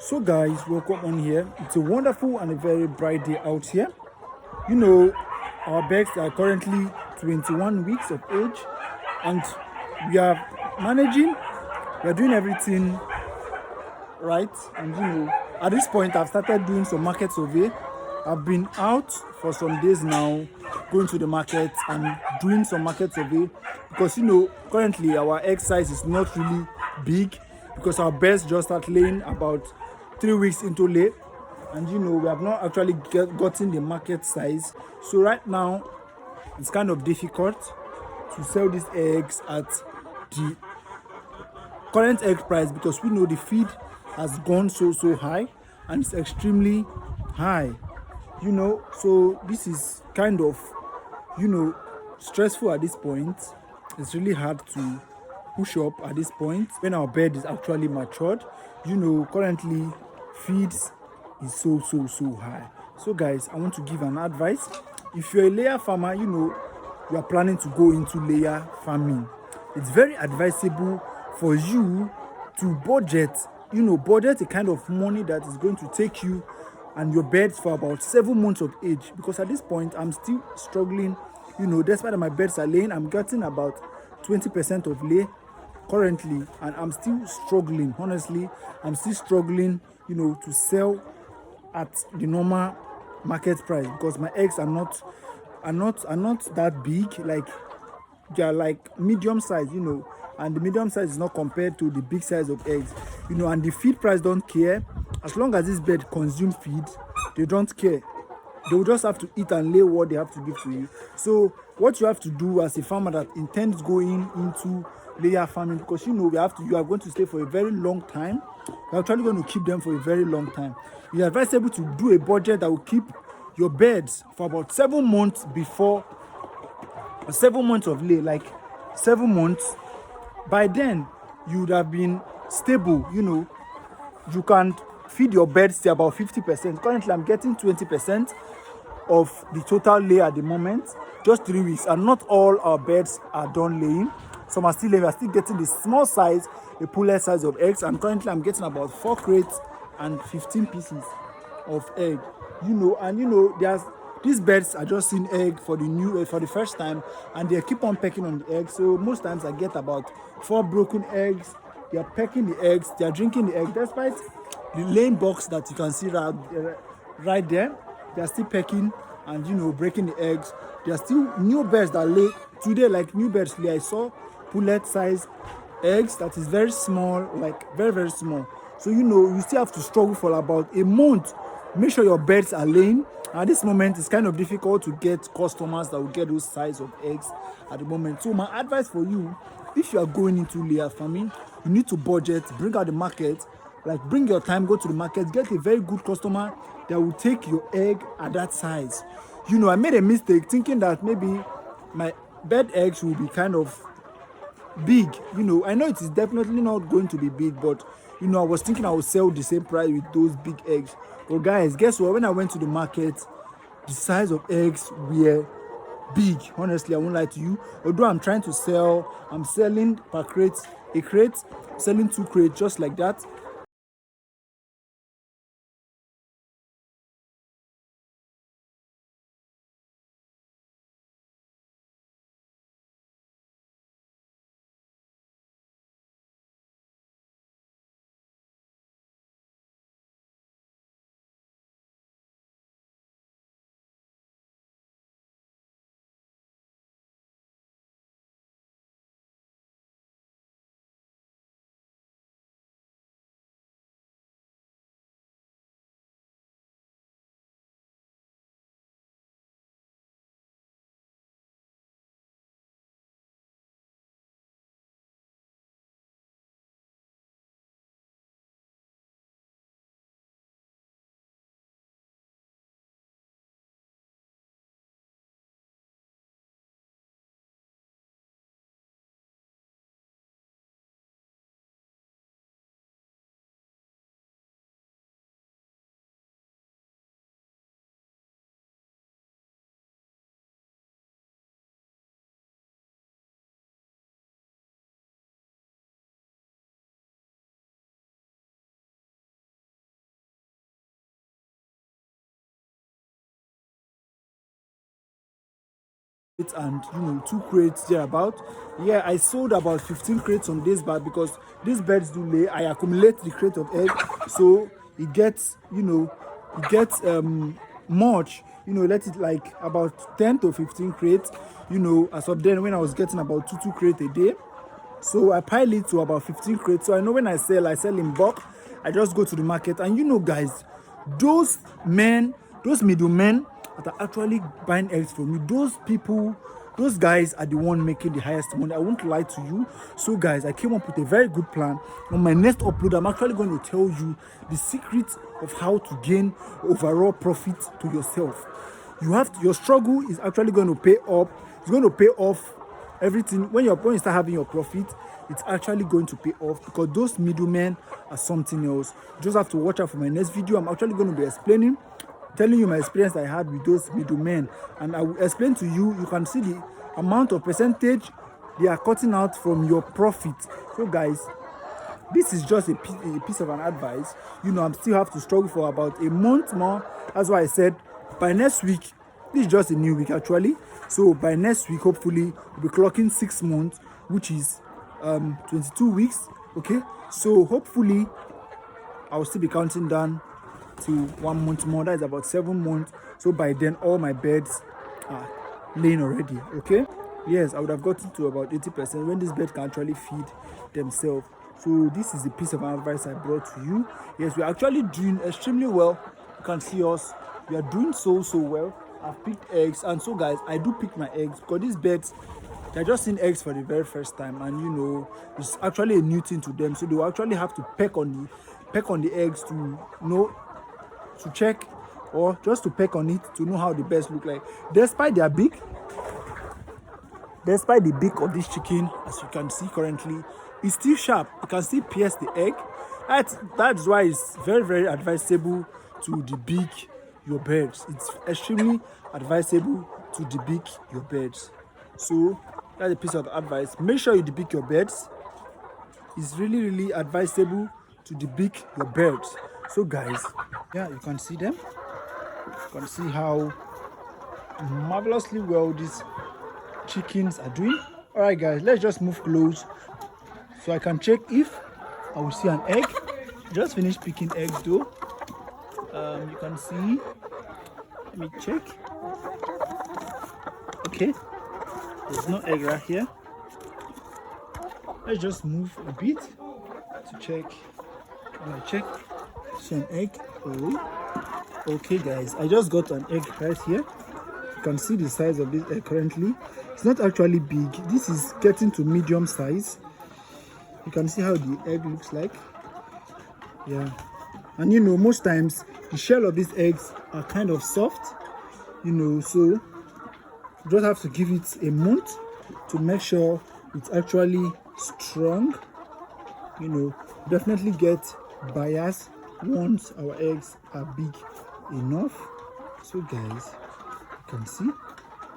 So guys, welcome on here. It's a wonderful and a very bright day out here. You know, our birds are currently 21 weeks of age, and we are managing, we are doing everything right. And at this point, I've started doing some market survey. I've been out for some days now, going to the market and doing some market survey because currently our egg size is not really big because our birds just start laying about 3 weeks into lay, and we have not actually gotten the market size. So right now it's kind of difficult to sell these eggs at the current egg price because we know the feed has gone so high and it's extremely high. So this is kind of stressful at this point. It's really hard to push up at this point when our bird is actually matured. Currently feeds is so high. So guys, I want to give an advice. If you're a layer farmer, you are planning to go into layer farming, it's very advisable for you to budget a kind of money that is going to take you and your birds for about 7 months of age, because at this point I'm still struggling. Despite that my birds are laying, I'm getting about 20% of lay currently, and I'm still struggling. Honestly, I'm still struggling to sell at the normal market price because my eggs are not that big. Like, they are like medium size, and the medium size is not compared to the big size of eggs, and the feed price don't care. As long as this bird consume feed, they don't care. They will just have to eat and lay what they have to give to you. So what you have to do as a farmer that intends going into layer farming, because you are going to stay for a very long time, you're actually going to keep them for a very long time. It's advisable to do a budget that will keep your birds for about 7 months before 7 months of lay, like 7 months. By then you would have been stable. You can feed your birds to about 50%. Currently I'm getting 20% of the total lay at the moment, just 3 weeks, and not all our birds are done laying. Some are still laying. We are still getting the small size, the pullet size of eggs, and currently I'm getting about 4 crates and 15 pieces of egg. There's these birds are just seeing egg for the first time, and they keep on pecking on the egg. So most times I get about 4 broken eggs. They are pecking the eggs, they are drinking the egg, despite the laying box that you can see right there. They are still pecking and breaking the eggs. There are still new birds that lay today, like new birds lay. I saw pullet size eggs that is very small, like very small. So you still have to struggle for about a month. Make sure your birds are laying. At this moment, it's kind of difficult to get customers that will get those size of eggs at the moment. So my advice for you, if you are going into layer farming, you need to budget, bring out the market, like bring your time, go to the market, get a very good customer that will take your egg at that size. I made a mistake thinking that maybe my bird eggs will be kind of big. I know it is definitely not going to be big, but I was thinking I would sell the same price with those big eggs. But guys, guess what? When I went to the market, the size of eggs were big. Honestly, I won't lie to you. Although I'm selling per crate, a crate, selling 2 crates just like that. and 2 crates thereabout. Yeah, I sold about 15 crates on this back because these birds do lay. I accumulate the crate of egg, so it gets much. Let it like about 10 to 15 crates. As of then, when I was getting about two crates a day, so I pile it to about 15 crates. So I know when I sell in bulk. I just go to the market, and guys, those middlemen that are actually buying eggs from you, those guys are the one making the highest money. I won't lie to you. So guys, I came up with a very good plan. On my next upload, I'm actually going to tell you the secret of how to gain overall profit to yourself. Your struggle is actually going to pay off. It's going to pay off everything. When you start having your profit, it's actually going to pay off, because those middlemen are something else. You just have to watch out for my next video. I'm actually going to be telling you my experience I had with those middlemen, and I will explain to you. You can see the amount of percentage they are cutting out from your profit. So guys, this is just a piece of an advice. I still have to struggle for about a month more. That's why I said by next week. This is just a new week actually. So by next week, hopefully, we'll be clocking 6 months, which is 22 weeks. Okay, so hopefully I'll still be counting down to 1 month more. That is about 7 months. So by then, all my birds are laying already. Okay, yes, I would have gotten to about 80% when this bird can actually feed themselves. So this is the piece of advice I brought to you. Yes, we're actually doing extremely well. You can see us. We are doing so well. I've picked eggs, and so guys, I do pick my eggs because these birds, they're just seeing eggs for the very first time, and it's actually a new thing to them. So they will actually have to peck on the eggs to check, or just to peck on it to know how the birds look like. Despite the beak of this chicken, as you can see currently, it's still sharp. You can still pierce the egg. That's why it's very, very advisable to debeak your birds. It's extremely advisable to debeak your birds. So that's a piece of advice. Make sure you debeak your birds. It's really, really advisable to debeak your birds. So guys, yeah, you can see them. You can see how marvelously well these chickens are doing. All right guys, let's just move close so I can check if I will see an egg. Just finished picking eggs though. You can see, let me check. Okay, there's no egg right here. Let's just move a bit to check. When I check, see an egg. Oh, okay guys, I just got an egg right here. You can see the size of this egg currently. It's not actually big. This is getting to medium size. You can see how the egg looks like. Yeah, and most times the shell of these eggs are kind of soft, so you just have to give it a month to make sure it's actually strong. Definitely get bias once our eggs are big enough. So guys, you can see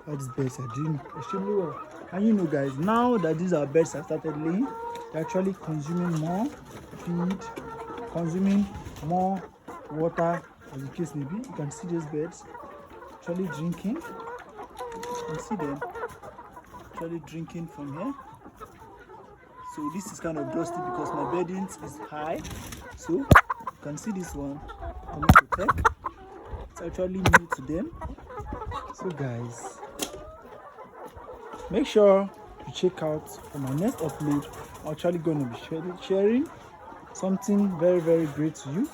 how these birds are doing extremely well. And guys, now that these our birds have started laying, they're actually consuming more feed, consuming more water, as the case may be. You can see these birds actually drinking. You can see them actually drinking from here. So this is kind of dusty because my bedding is high. So you can see this one coming to peck. It's actually new to them. So guys, make sure you check out for my next upload. I'm actually going to be sharing something very, very great to you.